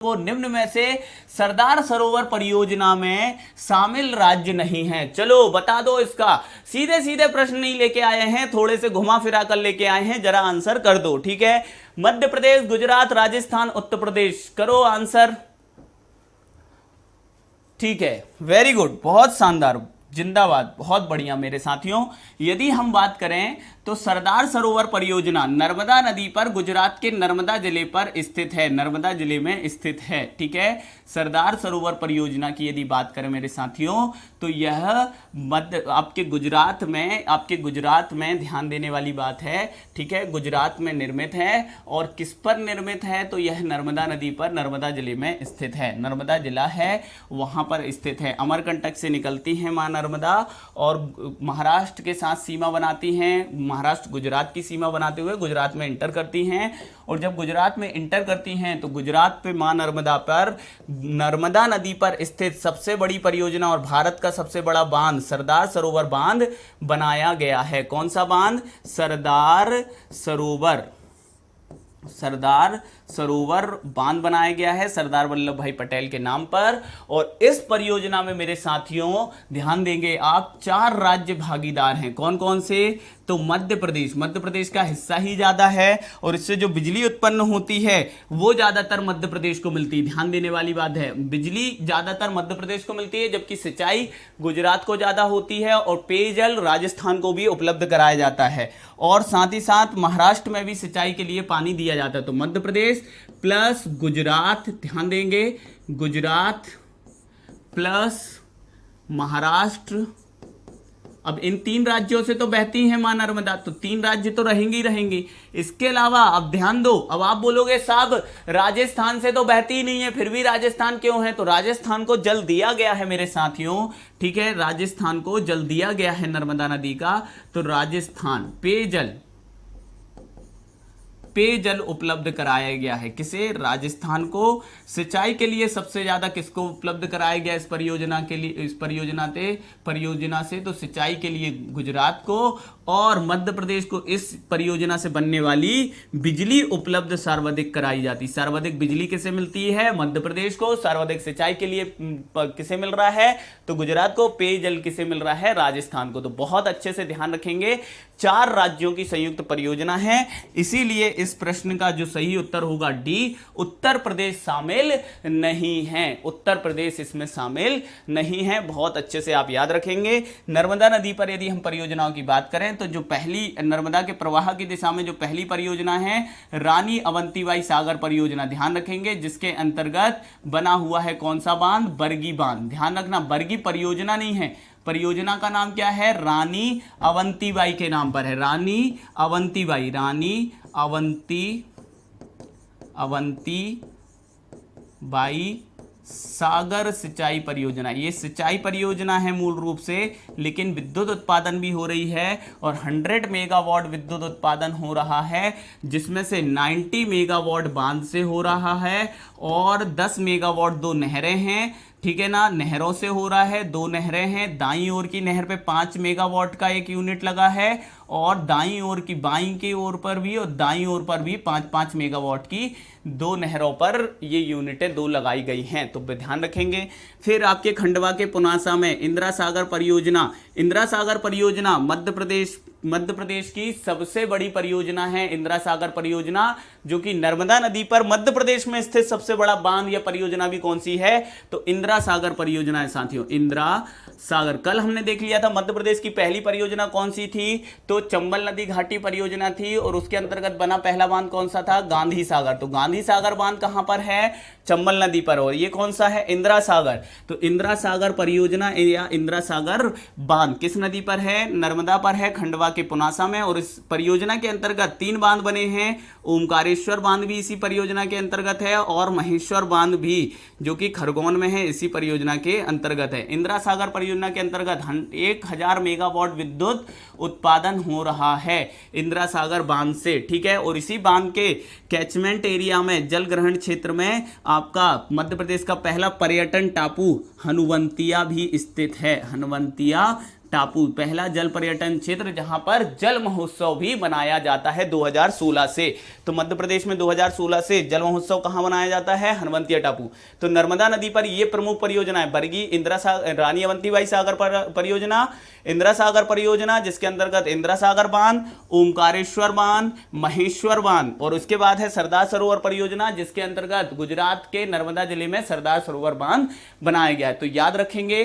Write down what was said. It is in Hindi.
वो निम्न में से सरदार सरोवर परियोजना में शामिल राज्य नहीं है। चलो बता दो इसका। सीधे सीधे प्रश्न नहीं लेके आए हैं, थोड़े से घुमा फिरा कर लेके आए हैं, जरा आंसर कर दो। ठीक है, मध्य प्रदेश, गुजरात, राजस्थान, उत्तर प्रदेश, करो आंसर। ठीक है, वेरी गुड, बहुत शानदार, जिंदाबाद, बहुत बढ़िया मेरे साथियों। यदि हम बात करें तो सरदार सरोवर परियोजना नर्मदा नदी पर गुजरात के नर्मदा जिले पर स्थित है, नर्मदा जिले में स्थित है। ठीक है, सरदार सरोवर परियोजना की यदि बात करें मेरे साथियों तो यह मध्य आपके गुजरात में ध्यान देने वाली बात है। ठीक है, गुजरात में निर्मित है और किस पर निर्मित है तो यह नर्मदा नदी पर, नर्मदा जिले में स्थित है। नर्मदा जिला है वहां पर स्थित है। अमरकंटक से निकलती है मां नर्मदा और महाराष्ट्र के साथ सीमा बनाती हैं। महाराष्ट्र गुजरात की सीमा बनाते हुए गुजरात में इंटर करती हैं और जब गुजरात में इंटर करती हैं तो गुजरात पे मां नर्मदा पर, नर्मदा नदी पर स्थित सबसे बड़ी परियोजना और भारत का सबसे बड़ा बांध सरदार सरोवर बांध बनाया गया है। कौन सा बांध? सरदार सरोवर बांध बनाया गया है सरदार वल्लभ भाई पटेल के नाम पर। और इस परियोजना में मेरे साथियों ध्यान देंगे आप, 4 राज्य भागीदार हैं। कौन कौन से? तो मध्य प्रदेश का हिस्सा ही ज्यादा है और इससे जो बिजली उत्पन्न होती है वो ज्यादातर मध्य प्रदेश को मिलती है। ध्यान देने वाली बात है, बिजली ज्यादातर मध्य प्रदेश को मिलती है जबकि सिंचाई गुजरात को ज्यादा होती है और पेयजल राजस्थान को भी उपलब्ध कराया जाता है और साथ ही साथ महाराष्ट्र में भी सिंचाई के लिए पानी दिया जाता है। तो मध्य प्रदेश प्लस गुजरात, ध्यान देंगे, गुजरात प्लस महाराष्ट्र। अब इन 3 राज्यों से तो बहती है मां नर्मदा, तो 3 राज्य तो रहेंगे ही रहेंगे। इसके अलावा अब ध्यान दो, अब आप बोलोगे साहब राजस्थान से तो बहती ही नहीं है, फिर भी राजस्थान क्यों है? तो राजस्थान को जल दिया गया है मेरे साथियों। ठीक है, राजस्थान को जल दिया गया है नर्मदा नदी का, तो राजस्थान पेयजल उपलब्ध कराया गया है। किसे? राजस्थान को। सिंचाई के लिए सबसे ज्यादा किसको उपलब्ध कराया गया इस परियोजना के लिए, इस परियोजना से तो सिंचाई के लिए गुजरात को और मध्य प्रदेश को इस परियोजना से बनने वाली बिजली उपलब्ध सर्वाधिक कराई जाती। सर्वाधिक बिजली किसे मिलती है? मध्य प्रदेश को। सर्वाधिक सिंचाई के लिए किसे मिल रहा है? तो गुजरात को। पेयजल किसे मिल रहा है? राजस्थान को। तो बहुत अच्छे से ध्यान रखेंगे, 4 राज्यों की संयुक्त परियोजना है, इसीलिए इस प्रश्न का जो सही उत्तर होगा डी, उत्तर प्रदेश शामिल नहीं है। उत्तर प्रदेश इसमें शामिल नहीं है। बहुत अच्छे से आप याद रखेंगे। नर्मदा नदी पर यदि हम परियोजनाओं की बात करें तो जो पहली नर्मदा के प्रवाह की दिशा में जो पहली परियोजना है रानी अवंतीबाई सागर परियोजना, ध्यान रखेंगे, जिसके अंतर्गत बना हुआ है कौन सा बांध? बरगी बांध। ध्यान रखना, बरगी परियोजना नहीं है, परियोजना का नाम क्या है? रानी अवंतीबाई के नाम पर है। रानी अवंतीबाई सागर सिंचाई परियोजना। ये सिंचाई परियोजना है मूल रूप से, लेकिन विद्युत उत्पादन भी हो रही है और 100 मेगावाट विद्युत उत्पादन हो रहा है, जिसमें से 90 मेगावाट बांध से हो रहा है और 10 मेगावाट 2 नहरें हैं। ठीक है ना, नहरों से हो रहा है, 2 नहरें हैं। दाईं ओर की नहर पे 5 मेगावाट का एक यूनिट लगा है और दाईं ओर की, बाईं की ओर पर भी और दाईं ओर पर भी 5-5 मेगावाट की 2 नहरों पर ये यूनिटें 2 लगाई गई हैं, तो ध्यान रखेंगे। फिर आपके खंडवा के पुनासा में इंदिरा सागर परियोजना मध्य प्रदेश की सबसे बड़ी परियोजना है। इंदिरा सागर परियोजना जो कि नर्मदा नदी पर मध्य प्रदेश में स्थित सबसे बड़ा बांध या परियोजना भी कौन सी है? तो इंदिरा सागर परियोजना है साथियों। इंदिरा सागर, कल हमने देख लिया था मध्य प्रदेश की पहली परियोजना कौन सी थी? तो चंबल नदी घाटी परियोजना थी और उसके अंतर्गत बना पहला बांध कौन सा था? गांधी सागर। तो गांधी सागर बांध कहां पर है? चंबल नदी पर। और ये कौन सा है? इंदिरा सागर। तो इंदिरा सागर परियोजना या इंदिरा सागर बांध किस नदी पर है? नर्मदा पर है, खंडवा के पुनासा में। और इस परियोजना के अंतर्गत 3 बांध बने हैं। ओमकारेश्वर बांध भी इसी परियोजना के अंतर्गत है और महेश्वर बांध भी जो कि खरगोन में है इसी परियोजना के अंतर्गत है। इंदिरा सागर परियोजना के अंतर्गत 1000 मेगावाट विद्युत उत्पादन हो रहा है इंदिरा सागर बांध से। ठीक है, और इसी बांध के कैचमेंट एरिया में, जल ग्रहण क्षेत्र में आपका मध्य प्रदेश का पहला पर्यटन टापू हनुवंतिया भी स्थित है। हनुवंतिया टापू पहला जल पर्यटन क्षेत्र जहां पर जल महोत्सव भी मनाया जाता है 2016 से। तो मध्य प्रदेश में 2016 से जल महोत्सव कहां मनाया जाता है? हनुवंतिया टापू। तो नर्मदा नदी पर ये प्रमुख परियोजना है, बरगी इंदिरा सागर, रानी अवंतीबाई सागर परियोजना, इंदिरा सागर परियोजना जिसके अंतर्गत इंदिरा सागर बांध, ओमकारेश्वर बांध, महेश्वर बांध, और उसके बाद है सरदार सरोवर परियोजना जिसके अंतर्गत गुजरात के नर्मदा जिले में सरदार सरोवर बांध बनाया गया है। तो याद रखेंगे